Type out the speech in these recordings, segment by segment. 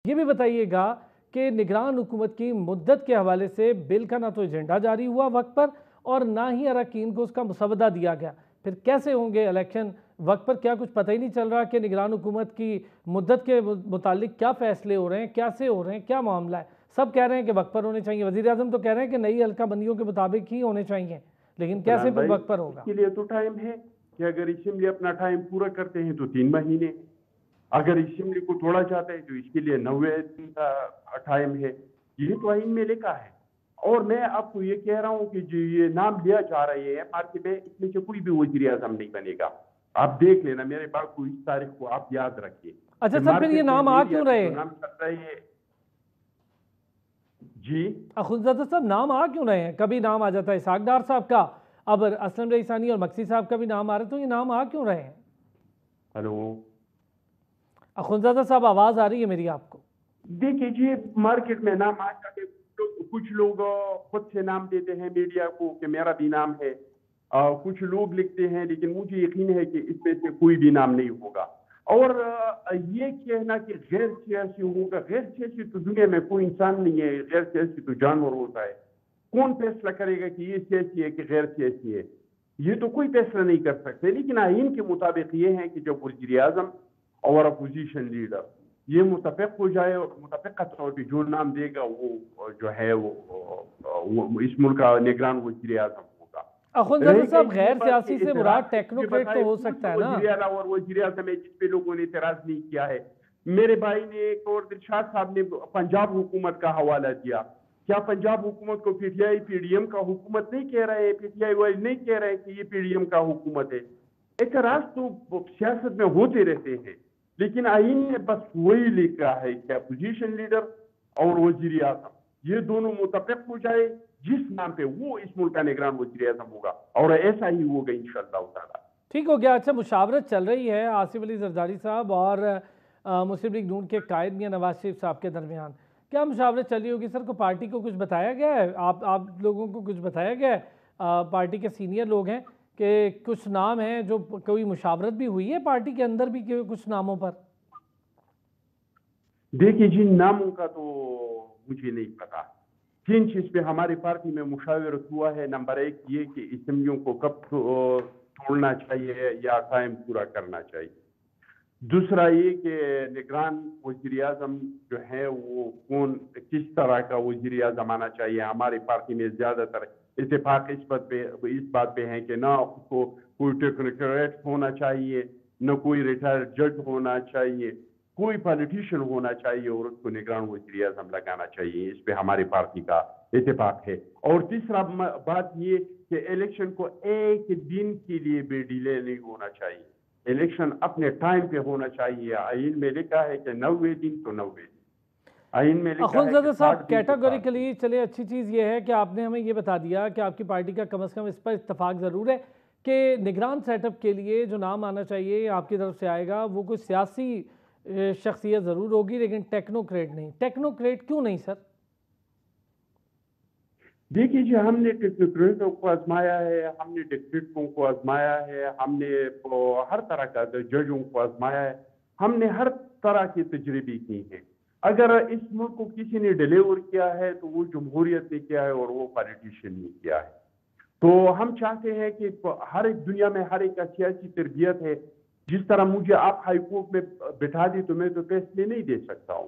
یہ بھی بتائیے گا کہ نگران حکومت کی مدت کے حوالے سے بل کا نہ تو ایجنڈا جاری ہوا وقت پر اور نہ ہی اراکین کو اس کا مسودہ دیا گیا، پھر کیسے ہوں گے الیکشن وقت پر؟ کیا کچھ پتہ ہی نہیں چل رہا کہ نگران حکومت کی مدت کے متعلق کیا فیصلے ہو رہے ہیں، کیسے ہو رہے ہیں، کیا معاملہ ہے؟ سب کہہ رہے ہیں کہ وقت پر ہونے چاہیے، وزیر اعظم تو کہہ رہے ہیں کہ نئی حلقہ بندیوں کے مطابق ہی ہونے چاہیے، لیکن کیسے پھر وقت پر ہوگا؟ اس کے لیے تو ٹائم ہے کہ اگر اسمبلی اپنا ٹائم پورا کرتے ہیں تو 3 مہینے، اگر اسمبلی کو توڑا جاتا ہے تو اس کے لیے 90 دن کا ٹائم ہے، یہ تو آئین میں لکھا ہے۔ اور میں آپ کو یہ کہہ رہا ہوں کہ جو یہ نام لیا جا رہے ہیں مارکیٹ میں، اس میں سے کوئی بھی وزیر اعظم نہیں بنے گا۔ آپ دیکھ لینا، میرے بات کو اس تاریخ کو آپ یاد رکھیے۔ اچھا سر، پھر یہ نام آ کیوں رہے ہیں؟ نام چل رہے ہیں جی اخوندزادہ صاحب، نام آ کیوں رہے ہیں؟ کبھی نام آ جاتا ہے اسحاق ڈار صاحب کا، اب اسلم رئیسانی اور مکسی صاحب کا بھی نام آ رہا ہے، تو یہ نام آ کیوں رہے ہیں؟ ہلو اخوندزادہ صاحب، آواز آ رہی ہے میری آپ کو؟ دیکھیے جی، مارکیٹ میں نام آ جاتے، کچھ لوگ خود سے نام دیتے ہیں میڈیا کو کہ میرا بھی نام ہے، کچھ لوگ لکھتے ہیں، لیکن مجھے یقین ہے کہ اس میں سے کوئی بھی نام نہیں ہوگا۔ اور یہ کہنا کہ غیر سیاسی ہوگا، غیر سیاسی تو دنیا میں کوئی انسان نہیں ہے، غیر سیاسی تو جانور ہوتا ہے۔ کون فیصلہ کرے گا کہ یہ سیاسی ہے کہ غیر سیاسی ہے؟ یہ تو کوئی فیصلہ نہیں کر سکتے، لیکن آئین کے مطابق یہ ہے کہ جب وزیر اعظم اور اپوزیشن لیڈر یہ متفق ہو جائے اور متفقہ طور پہ جو نام دے گا وہ جو ہے وہ اس ملک کا نگران وزیر اعظم ہوگا۔ اخوندزادہ صاحب، غیر سیاسی سے مراد ٹیکنوکریٹ تو ہو سکتا ہے نا؟ وزیر اعلیٰ اور وزیر اعظم ہے جس پہ لوگوں نے اعتراض نہیں کیا ہے۔ میرے بھائی نے ایک اور دلشاد صاحب نے پنجاب حکومت کا حوالہ دیا، کیا پنجاب حکومت کو P T I P D M کا حکومت نہیں کہہ رہے ہیں؟ پی ٹی آئی والے نہیں کہہ رہے ہیں کہ یہ پی ڈی ایم کا حکومت ہے؟ اعتراض تو سیاست میں ہوتے رہتے ہیں، لیکن آئین نے بس وہی لکھا ہے کہ اپوزیشن لیڈر اور وزیر اعظم یہ دونوں متفق ہو جائے جس نام پہ، وہ اس ملک کا نگران وزیر اعظم ہوگا، اور ایسا ہی ہوگا انشاءاللہ تعالی۔ ٹھیک ہو گیا۔ اچھا، مشاورت چل رہی ہے آصف علی زرداری صاحب اور مسلم لیگ نون کے قائد میاں نواز شریف صاحب کے درمیان، کیا مشاورت چل رہی ہوگی سر؟ کو پارٹی کو کچھ بتایا گیا ہے؟ آپ لوگوں کو کچھ بتایا گیا ہے؟ پارٹی کے سینئر لوگ ہیں کہ کچھ نام ہیں جو کوئی مشاورت بھی ہوئی ہے پارٹی کے اندر بھی کچھ ناموں پر؟ دیکھیے جن ناموں کا تو مجھے نہیں پتا۔ جن چیز پہ ہماری پارٹی میں مشاورت ہوا ہے، نمبر 1 یہ کہ اسمبلیوں کو کب توڑنا چاہیے یا قائم پورا کرنا چاہیے۔ دوسرا یہ کہ نگران وزیر اعظم جو ہے وہ کون، کس طرح کا وزیر اعظم آنا چاہیے۔ ہماری پارٹی میں زیادہ تر اتفاق اس بات پہ ہے کہ نہ کو کوئی ٹیکنوکریٹ ہونا چاہیے، نہ کوئی ریٹائرڈ جج ہونا چاہیے، کوئی پالیٹیشین ہونا چاہیے اور اس کو نگران وزیر اعظم لگانا چاہیے۔ اس پہ ہماری پارٹی کا اتفاق ہے۔ اور تیسرا بات یہ کہ الیکشن کو ایک دن کے لیے بھی ڈیلے نہیں ہونا چاہیے، الیکشن اپنے ٹائم پہ ہونا چاہیے۔ آئین میں لکھا ہے کہ 90 دن تو 90 دن، آئین میں لکھا ہے کہ اخوندزادہ صاحب، کیٹاگوریکلی چلے، اچھی چیز یہ ہے کہ آپ نے ہمیں یہ بتا دیا کہ آپ کی پارٹی کا کم از کم اس پر اتفاق ضرور ہے کہ نگران سیٹ اپ کے لیے جو نام آنا چاہیے آپ کی طرف سے آئے گا وہ کوئی سیاسی شخصیت ضرور ہوگی، لیکن ٹیکنوکریٹ نہیں۔ ٹیکنوکریٹ کیوں نہیں سر؟ دیکھیے جی، ہم نے ٹیکنوکریٹوں کو آزمایا ہے، ہم نے ڈکٹیٹروں کو آزمایا ہے، ہم نے ہر طرح کا ججوں کو آزمایا ہے، ہم نے ہر طرح کی تجربے کی ہیں۔ اگر اس ملک کو کسی نے ڈیلیور کیا ہے تو وہ جمہوریت نے کیا ہے اور وہ پالیٹیشین نے کیا ہے۔ تو ہم چاہتے ہیں کہ ہر ایک دنیا میں ہر ایک کا سیاسی تربیت ہے۔ جس طرح مجھے آپ ہائی کورٹ میں بٹھا دی تو میں تو فیصلے نہیں دے سکتا ہوں،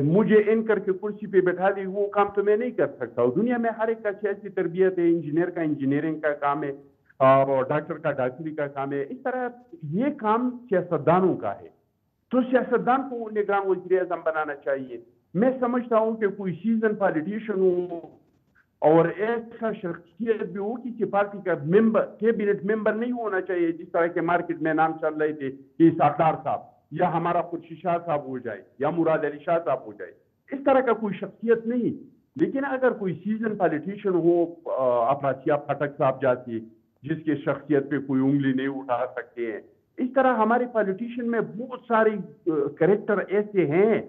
مجھے ان کر کے کرسی پہ بٹھا دی وہ کام تو میں نہیں کر سکتا ہوں۔ دنیا میں ہر ایک کا سیاسی تربیت ہے، انجینئر کا انجینئرنگ کا کام ہے اور ڈاکٹر کا ڈاکٹری کا کام ہے۔ اس طرح یہ کام سیاستدانوں کا ہے، تو سیاستدان کو نگران وزیر اعظم بنانا چاہیے۔ میں سمجھتا ہوں کہ کوئی سیزن پالیٹیشین ہو اور ایسا شخصیت بھی ہو کسی پارٹی کا ممبر، کیبنٹ ممبر نہیں ہونا چاہیے جس طرح کے مارکیٹ میں نام چل رہے تھے کہ اسحاق ڈار صاحب یا ہمارا خورشید شاہ صاحب ہو جائے یا مراد علی شاہ صاحب ہو جائے، اس طرح کا کوئی شخصیت نہیں۔ لیکن اگر کوئی سیزن پالیٹیشین ہو، اپنا سیاہ پھٹک صاحب جاتی جس کی شخصیت پہ کوئی انگلی نہیں اٹھا سکتے ہیں، اس طرح ہمارے پالیٹیشین میں بہت سارے کریکٹر ایسے ہیں،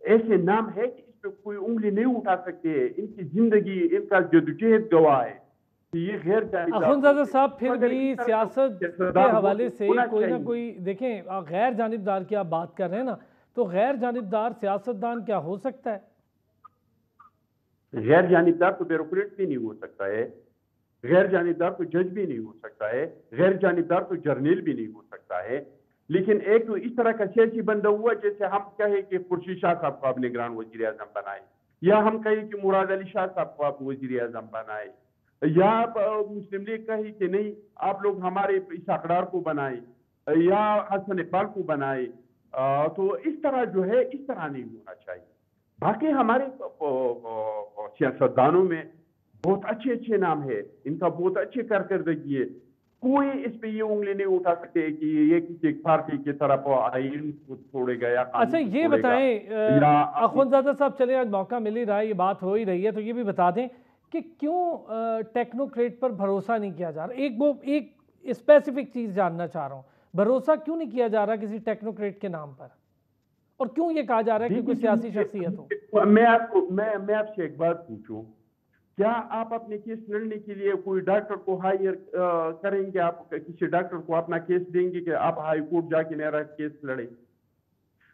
ایسے نام ہے کہ اس پہ کوئی انگلی نہیں اٹھا سکتے ہیں، ان کی زندگی، ان کا جدوجہد گواہ ہے۔ یہ غیر جانبدار اخوندزادہ صاحب، پھر بھی سیاست کے حوالے سے کوئی نہ کوئی، دیکھیں غیر جانبدار کی آپ بات کر رہے ہیں نا، تو غیر جانبدار سیاستدان کیا ہو سکتا ہے؟ غیر جانبدار تو بیوروکریٹ بھی نہیں ہو سکتا ہے، غیر جانبدار تو جج بھی نہیں ہو سکتا ہے، غیر جانبدار تو جرنیل بھی نہیں ہو سکتا ہے، لیکن ایک تو اس طرح کا سیاسی بندہ ہوا جیسے ہم کہیں کہ خورشید شاہ صاحب کو آپ نگران وزیر اعظم بنائے، یا ہم کہیں کہ مراد علی شاہ صاحب کو آپ وزیر اعظم بنائے، یا مسلم لیگ کہی کہ نہیں آپ لوگ ہمارے اس اقدار کو بنائے، یا حسن اقبال کو بنائے، تو اس طرح جو ہے اس طرح نہیں ہونا چاہیے۔ باقی ہمارے سیاستدانوں میں بہت اچھے اچھے نام ہے، ان کا بہت اچھی کارکردگی ہے، کوئی اس پہ یہ انگلی نہیں اٹھا سکتے کہ یہ کسی ایک پارٹی کی طرف آئین کو چھوڑے گا یا اچھا قانون کو یہ چھوڑے گا بتائیں یا اخوندزادہ صاحب، چلے آج موقع مل ہی رہا ہے، یہ بات ہو ہی رہی ہے، تو یہ بھی بتا دیں کہ کیوں ٹیکنوکریٹ پر بھروسہ نہیں کیا جا رہا؟ ایک اسپیسیفک چیز جاننا چاہ رہا ہوں، بھروسہ کیوں نہیں کیا جا رہا کسی ٹیکنوکریٹ کے نام پر، اور کیوں یہ کہا جا رہا ہے کہ کوئی سیاسی شخصیت ہو؟ میں آپ سے ایک بات پوچھوں، کیا آپ اپنے کیس لڑنے کے لیے کوئی ڈاکٹر کو ہائر کریں گے؟ آپ کسی ڈاکٹر کو اپنا کیس دیں گے کہ آپ ہائی کورٹ جا کے میرا کیس لڑیں؟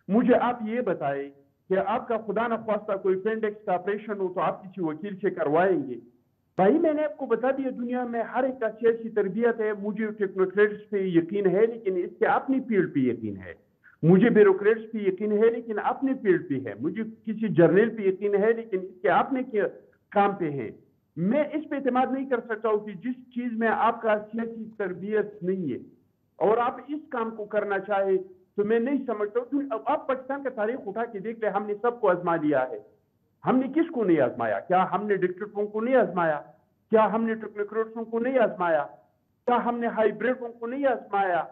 مجھے آپ یہ بتائیں کہ آپ کا خدا نخواستہ کوئی اپینڈکس کا آپریشن ہو تو آپ کسی وکیل سے کروائیں گے؟ بھائی میں نے آپ کو بتا دیا دنیا میں ہر ایک کا سیاسی تربیت ہے، مجھے ٹیکنوکریٹس پہ یقین ہے لیکن اس کے اپنی فیلڈ پہ یقین ہے، مجھے بیوروکریٹس پہ یقین ہے لیکن اپنے فیلڈ پہ ہے، مجھے کسی جرنیل پہ یقین ہے لیکن اس کے اپنے کام پہ ہے۔ میں اس پہ اعتماد نہیں کر سکتا ہوں کہ جس چیز میں آپ کا سیاسی تربیت نہیں ہے اور آپ اس کام کو کرنا چاہے تو میں نہیں سمجھتا ہوں۔ آپ پاکستان کا تاریخ اٹھا کے دیکھ لیں، ہم نے سب کو آزما لیا ہے، ہم نے کس کو نہیں آزمایا؟ کیا ہم نے ڈکٹیٹروں کو نہیں آزمایا؟ کیا ہم نے ٹیکنوکریٹسوں کو نہیں آزمایا؟ کیا ہم نے ہائیبریڈوں کو نہیں آزمایا؟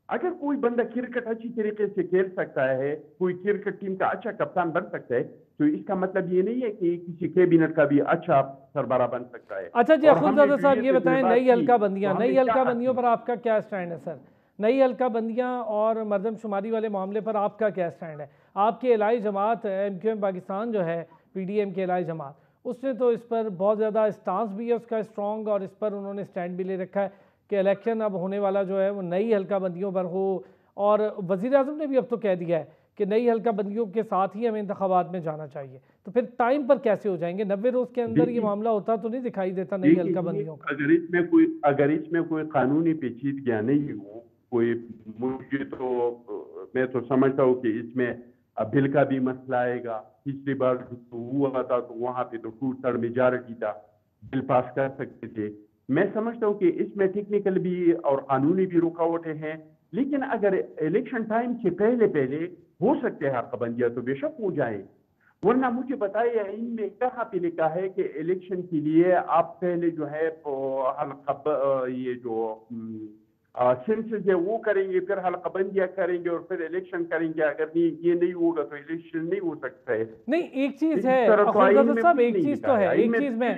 اگر کوئی بندہ کرکٹ اچھی طریقے سے کھیل سکتا ہے، کوئی کرکٹ ٹیم کا اچھا کپتان بن سکتا ہے، تو اس کا مطلب یہ نہیں ہے کہ کسی کیبنٹ کا بھی اچھا سربراہ بن سکتا ہے۔ اچھا جی اخوندزادہ صاحب یہ بتائیں، نئی حلقہ بندیاں، نئی حلقہ بندیوں پر آپ کا کیا سٹینڈ ہے سر؟ نئی حلقہ بندیاں اور مردم شماری والے معاملے پر آپ کا کیا سٹینڈ ہے؟ آپ کی الہی جماعت ایم کیو ایم پاکستان جو ہے، پی ڈی ایم کی الہی جماعت، اس نے تو اس پر بہت زیادہ اسٹانس بھی ہے اس کا اسٹرانگ، اور اس پر انہوں نے سٹینڈ بھی لے رکھا ہے کہ الیکشن اب ہونے والا جو ہے وہ نئی حلقہ بندیوں پر ہو، اور وزیر اعظم نے بھی اب تو کہہ دیا ہے کہ نئی حلقہ بندیوں کے ساتھ ہی ہمیں انتخابات میں جانا چاہیے، تو پھر ٹائم پر کیسے ہو جائیں گے؟ 90 روز کے اندر یہ معاملہ ہوتا تو نہیں دکھائی دیتا نئی حلقہ بندیوں کا۔ اگر اس میں کوئی قانونی پیچیدگیاں نہیں ہو، میں تو سمجھتا ہوں کہ اس میں بل کا بھی مسئلہ آئے گا۔ پچھلی بار جو ہوا تھا تو وہاں پہ تو 2/3 میجارٹی تھا، بل پاس کر سکتے تھے۔ میں سمجھتا ہوں کہ اس میں ٹیکنیکل بھی اور قانونی بھی رکاوٹیں ہیں، لیکن اگر الیکشن ٹائم سے پہلے ہو سکتے ہیں حلقہ بندیاں تو بے شک ہو جائیں، ورنہ مجھے بتائیے ان میں کہاں پہ لکھا ہے کہ الیکشن کے لیے آپ پہلے جو ہے حلقہ یہ جو سینسس ہے وہ کریں گے، پھر حلقہ بندیاں کریں گے اور پھر الیکشن کریں گے؟ اگر یہ نہیں ہوگا تو الیکشن نہیں ہو سکتا ہے۔ نہیں ایک چیز ہے اخوندزادہ صاحب، ایک چیز تو ہے، ایک چیز میں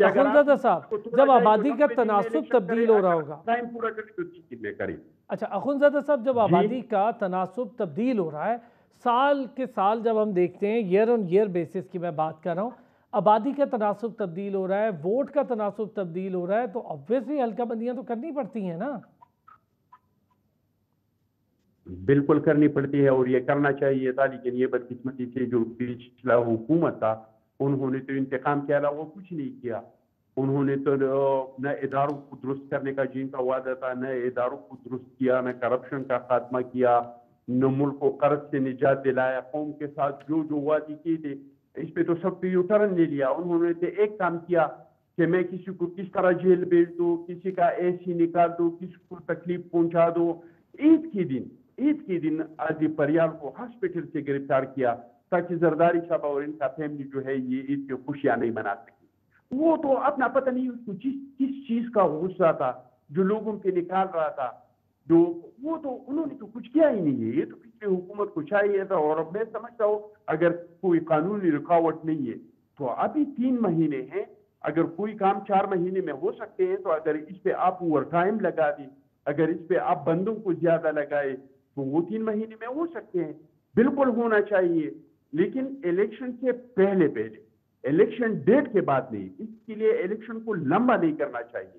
اخوندزادہ صاحب، جب آبادی کا تناسب تبدیل ہو رہا ہوگا، ٹائم پورا کریں۔ اچھا اخوندزادہ صاحب، جب آبادی کا تناسب تبدیل ہو رہا ہے، سال کے سال جب ہم دیکھتے ہیں، ایئر آن ایئر بیسس کی میں بات کر رہا ہوں، آبادی کا تناسب تبدیل ہو رہا ہے، ووٹ کا تناسب تبدیل ہو رہا ہے، تو obviously حلقہ بندیاں تو کرنی پڑتی ہیں نا؟ بالکل کرنی پڑتی ہے اور یہ کرنا چاہیے تھا، لیکن یہ بدقسمتی سے جو پچھلا حکومت تھا انہوں نے تو انتقام کے علاوہ کچھ نہیں کیا۔ انہوں نے تو نہ اداروں کو درست کرنے کا جن کا وعدہ تھا، نہ اداروں کو درست کیا، نہ کرپشن کا خاتمہ کیا، نہ ملک کو قرض سے نجات دلایا۔ قوم کے ساتھ جو وعدے کیے تھے اس پہ تو سب پہ یو ٹرن لے لیا۔ انہوں نے تو ایک کام کیا کہ میں کسی کو کس طرح جیل بھیج دوں، کسی کا ایسی نکال دوں، کسی کو تکلیف پہنچا دوں۔ عید کے دن آدھی پریال کو ہاسپٹل سے گرفتار کیا تاکہ زرداری صاحب اور ان کا فیملی جو ہے یہ عید کی خوشیاں نہیں منا سکی۔ وہ تو اپنا پتہ نہیں اس کو کس چیز کا غصہ تھا جو لوگوں پہ نکال رہا تھا، وہ تو انہوں نے تو کچھ کیا ہی نہیں ہے۔ یہ تو پچھلی حکومت کو چاہیے تھا، اور میں سمجھتا ہوں اگر کوئی قانونی رکاوٹ نہیں ہے تو ابھی 3 مہینے ہیں، اگر کوئی کام 4 مہینے میں ہو سکتے ہیں، تو اگر اس پہ آپ اوور ٹائم لگا دیں، اگر اس پہ آپ بندوں کو زیادہ لگائے تو وہ 3 مہینے میں ہو سکتے ہیں۔ بالکل ہونا چاہیے، لیکن الیکشن سے پہلے، الیکشن ڈیٹ کے بعد نہیں۔ اس کے لیے الیکشن کو لمبا نہیں کرنا چاہیے،